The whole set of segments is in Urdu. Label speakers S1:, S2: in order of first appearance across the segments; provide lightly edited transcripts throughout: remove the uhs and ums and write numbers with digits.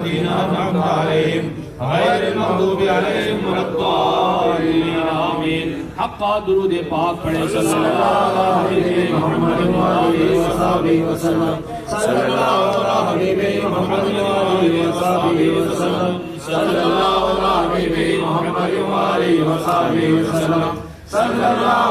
S1: الذين أنعمت عليهم غير المغضوب عليهم ولا الضالين آمين. حق درود پاک پڑھیں صلی اللہ علیہ محمد وآلہ وصحبہ وسلم. صلی اللہ علیہ محمد وآلہ وصحبہ وسلم. صلی اللہ علیہ محمد وآلہ وصحبہ وسلم. صلی اللہ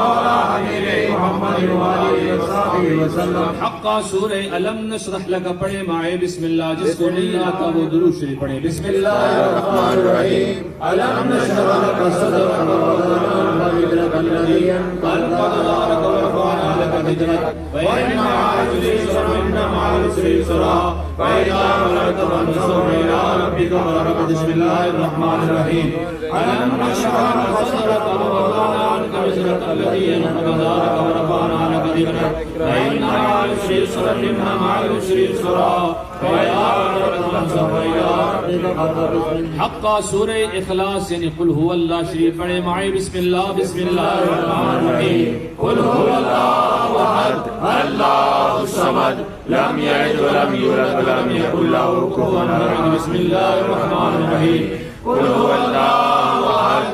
S1: علیہ محمد وآلہ وصحبہ وسلم. حقا سورہ علم نشرح لک پڑھیں مائے بسم اللہ. جس کو نہیں آتا وہ درود شریف پڑھیں. بسم اللہ الرحمن الرحیم. علم نشرح لک صدرک ووضعنا عنک وزرک الذی انقض ظهرک ورفعنا لک ذکرک فإن مع العسر يسرا إن مع العسر يسرا فإذا فرغت فانصب إلى ربك فارغب. بسم الله الرحمن الرحيم. علم نشرح لك صدرك ووضعنا عنك وزرك الذي أنقض ظهرك ورفعنا لك ذكرك فإن مع العسر يسرا إن مع العسر يسرا فإذا فرغت فانصب إلى ربك فارغب. حقا سورہ اخلاص یعنی قل هو اللہ شریف پڑھیں معي بسم الله. بسم الله الرحمن الرحيم. قل هو الله أحد الله الصمد لم يلد ولم يولد ولم يكن له كفوا أحد. بسم الله الرحمن الرحيم. قل هو الله أحد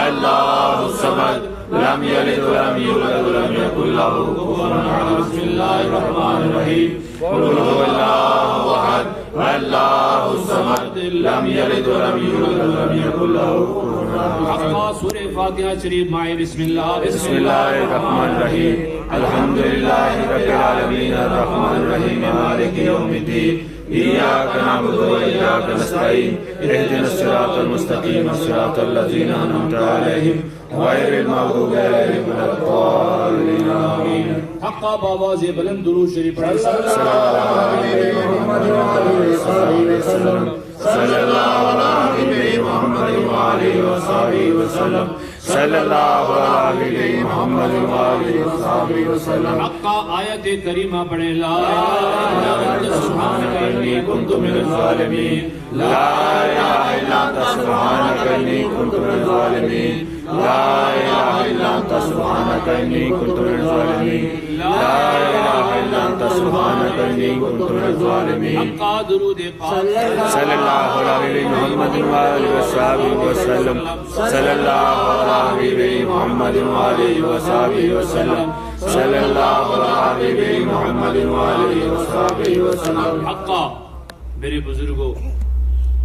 S1: الله الصمد لم يلد ولم يولد ولم يكن له كفوا أحد. بسم الله الرحمن الرحيم. قل هو الله أحد الله الصمد لم يلد ولم يولد ولم يكن له كفوا أحد. سورہ فاتحہ شریف معي بسم الله. بسم الله الرحمن الرحيم. الحمد لله رب العالمين الرحمن الرحيم مالك يوم الدين إياك نعبد وإياك نستعين اهدنا الصراط المستقيم صراط الذين أنعمت عليهم غير المغضوب عليهم ولا الضالين آمين. حقا بآواز بلند درود شریف پڑھیں صلی اللہ علیہ محمد وآلہ وصحبہ وسلم. صلی اللہ علیہ محمد وآلہ وصحبہ وسلم. صلی اللہ علیہ محمد وآلہ وصحبہ وسلم. حقا آیت کریمہ پڑھیں لا الہ الا انت سبحانک انی کنت من الظالمین. لا الہ الا انت سبحانک انی کنت من الظالمین. لا الہ الا انت سبحانک انی کنت من الظالمین. لا الہ الا انت سبحانک انی کنت من الظالمین. حقا درود پاک صلی اللہ علیہ محمد وآلہ وصحبہ وسلم. صلی اللہ علیہ محمد وآلہ وصحبہ وسلم. صلی اللہ علیہ محمد وآلہ وصحبہ وسلم. حقا میرے بزرگوں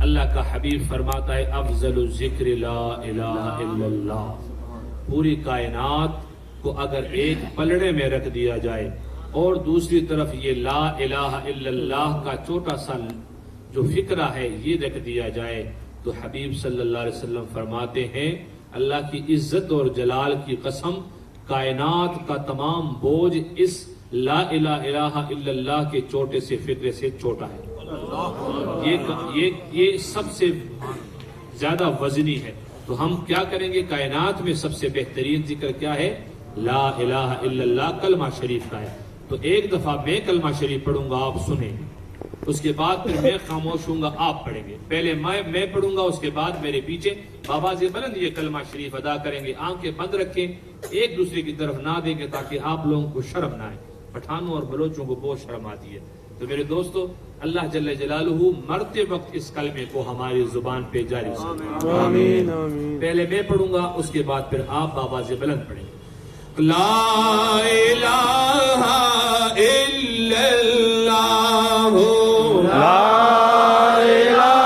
S1: اللہ کا حبیب فرماتا ہے افضل الذکر لا الہ الا اللہ. پوری کائنات کو اگر ایک پلڑے میں رکھ دیا جائے اور دوسری طرف یہ لا الہ الا اللہ کا چھوٹا سا جو فکرہ ہے یہ رکھ دیا جائے تو حبیب صلی اللہ علیہ وسلم فرماتے ہیں اللہ کی عزت اور جلال کی قسم کائنات کا تمام بوجھ اس لا الہ الا اللہ کے چھوٹے سے فکرے سے چھوٹا ہے. یہ سب سے زیادہ وزنی ہے. تو ہم کیا کریں گے؟ کائنات میں سب سے بہترین ذکر کیا ہے؟ لا الہ الا اللہ کلمہ شریف کا ہے. تو ایک دفعہ میں کلمہ شریف پڑھوں گا آپ سنیں, اس کے بعد پھر میں خاموش ہوں گا آپ پڑھیں گے. پہلے میں پڑھوں گا اس کے بعد میرے پیچھے بابا سے بلند یہ کلمہ شریف ادا کریں گے. آنکھیں بند رکھیں, ایک دوسرے کی طرف نہ دیکھیں تاکہ آپ لوگوں کو شرم نہ آئے. پٹھانوں اور بلوچوں کو بہت شرم آتی ہے. تو میرے دوستو اللہ جل جلالہ مرتے وقت اس کلمے کو ہماری زبان پہ جاری رکھے. آمین. پہلے میں پڑھوں گا اس کے بعد پھر آپ بابا سے بلند پڑھیں گے. لا الہ الا اللہ. لا
S2: لا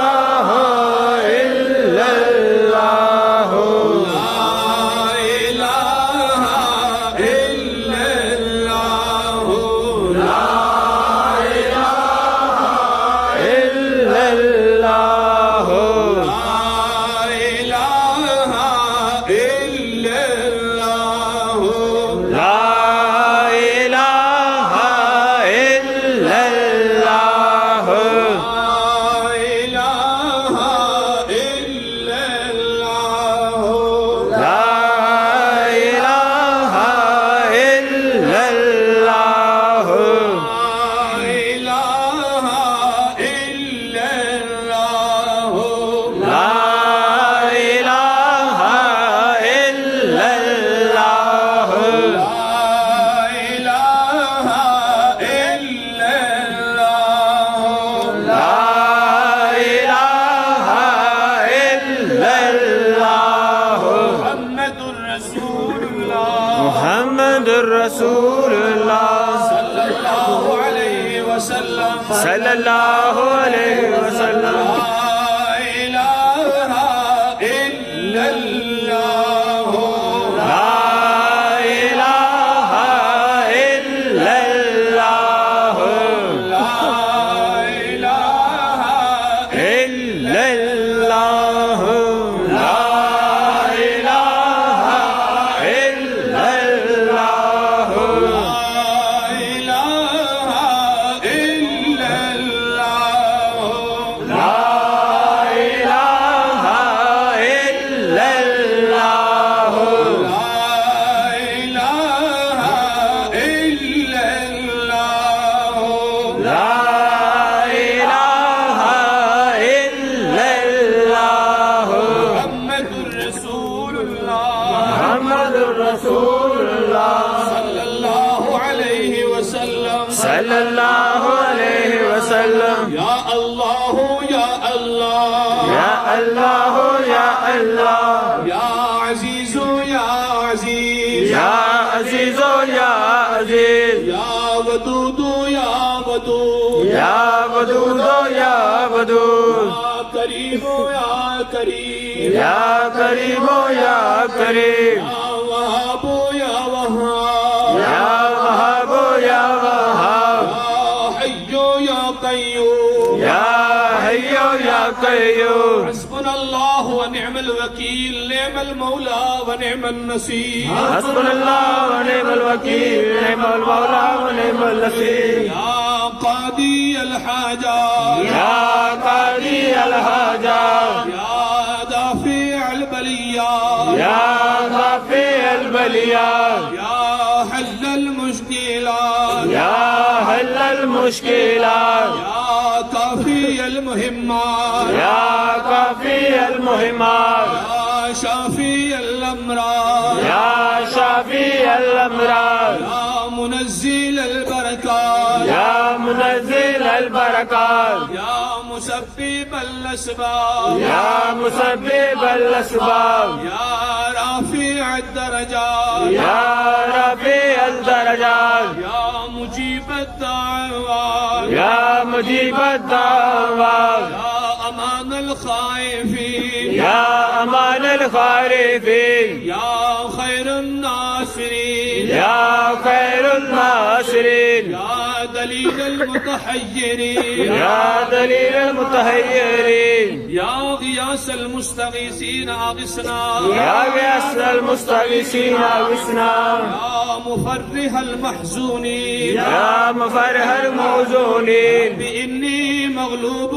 S2: رسول اللہ
S1: صلی اللہ علیہ وسلم
S2: صلی اللہ علیہ وسلم
S1: لا الہ الا اللہ
S2: لا الہ الا اللہ
S1: لا الہ
S2: الا اللہ لا الہ الا اللہ
S1: لا الہ الا اللہ
S2: لا الہ الا اللہ
S1: لا الہ الا اللہ
S2: لا الہ الا اللہ
S1: محمد رسول اللہ
S2: محمد رسول اللہ
S1: صلی اللہ علیہ وسلم
S2: صلی اللہ علیہ وسلم
S1: یا اللہ یا اللہ
S2: یا اللہ یا اللہ
S1: یا عزیز یا عزیز
S2: یا عزیز یا عزیز
S1: یا ودود یا ودود
S2: یا ودود یا ودود
S1: یا کریم یا کریم
S2: یا کریم یا کریم
S1: یا وہاب یا وہاب
S2: یا وہاب یا وہاب
S1: یا حی یا قیوم
S2: یا حی یا قیوم
S1: حسبنا اللہ ونعم الوکیل نعم المولا ونعم النصیر
S2: حسبنا اللہ ونعم الوکیل نعم المولا ونعم النصیر
S1: یا قاضی الحاجات
S2: یا قاضی الحاجات
S1: یا دافع البلیات
S2: یا رافع البلیات
S1: یا حل المشکلات
S2: یا حل المشکلات
S1: یا کافی المہمات
S2: یا کافی المہمات
S1: یا شافی الامراض
S2: یا شافی الامراض
S1: یا منزل البرکات
S2: یا منزل البرکات
S1: یا مسبب الاسباب
S2: یا مسبب الاسباب
S1: یا رافع الدرجات
S2: یا رفیع الدرجات
S1: یا مجیب الدعوات
S2: یا مجیب الدعوات
S1: یا امان الخائفین
S2: یا امان الخائفین
S1: یا خیر الناصرین
S2: یا خیر الناصرین
S1: یا دلیل المتحیرین
S2: یا دلیل المتحیرین
S1: یا غیاث المستغیثین اغثنا
S2: یا غیاث المستغیثین اغثنا
S1: یا مفرح المحزونین
S2: یا مفرح المحزونین
S1: بإنی مغلوب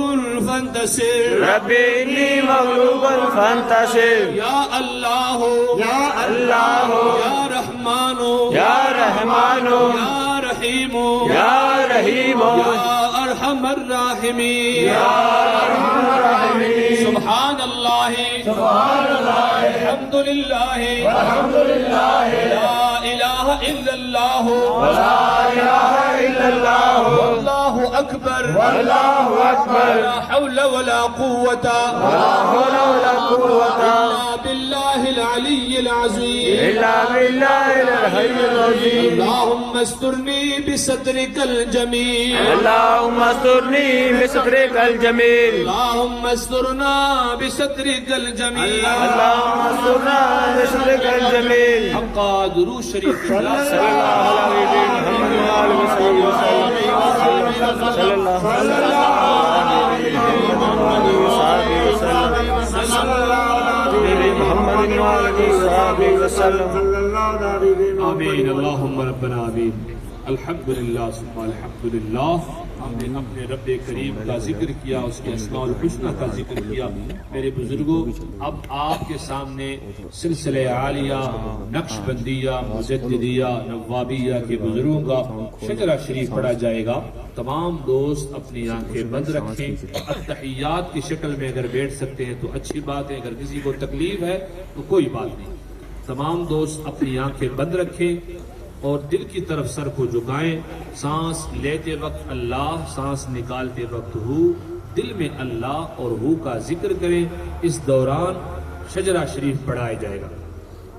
S1: فانتصر
S2: رب انی مغلوب فانتصر
S1: یا اللہ
S2: یا اللہ
S1: یا رحمان
S2: یا رحمان
S1: یا رحیم
S2: یا رحیم
S1: یا ارحم الراحمین سبحان اللہ الحمد للہ لا الہ الا اللہ
S2: لا الہ الا اللہ
S1: واللہ اکبر
S2: واللہ اکبر
S1: لا حول ولا قوة
S2: لا حول ولا قوة
S1: إلا بالله العلي العظيم
S2: الا باللہ العلی العظیم
S1: اللهم استرني بسترك الجميل
S2: اللہم استرنی بسترک الجمیل
S1: اللهم استرنا بسترك الجميل
S2: اللہم استرنا بسترک الجمیل
S1: حق درود شریف
S2: صلی اللہ علیہ محمد وآلہ وسلم صلی اللہ علیہ محمد وآلہ وسلم
S1: آمین اللہم ربنا آمین الحمدللہ ثم الحمدللہ ہم نے اپنے رب کریم کا ذکر کیا، اس کے اسماء الحسنى کا ذکر کیا۔ میرے بزرگوں، اب آپ کے سامنے سلسلہ عالیہ، نقش بندیہ، مجددیہ، نوابیہ کے بزرگوں کا شجرہ شریف پڑھا جائے گا۔ تمام دوست اپنی آنکھیں بند رکھیں۔ التحیات کی شکل میں اگر بیٹھ سکتے ہیں تو اچھی بات ہے، اگر کسی کو تکلیف ہے تو کوئی بات نہیں۔ تمام دوست اپنی آنکھیں بند رکھیں اور دل کی طرف سر کو جھکائیں۔ سانس لیتے وقت اللہ، سانس نکالتے وقت ہو، دل میں اللہ اور ہو کا ذکر کریں۔ اس دوران شجرہ شریف پڑھایا جائے گا۔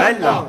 S3: Allah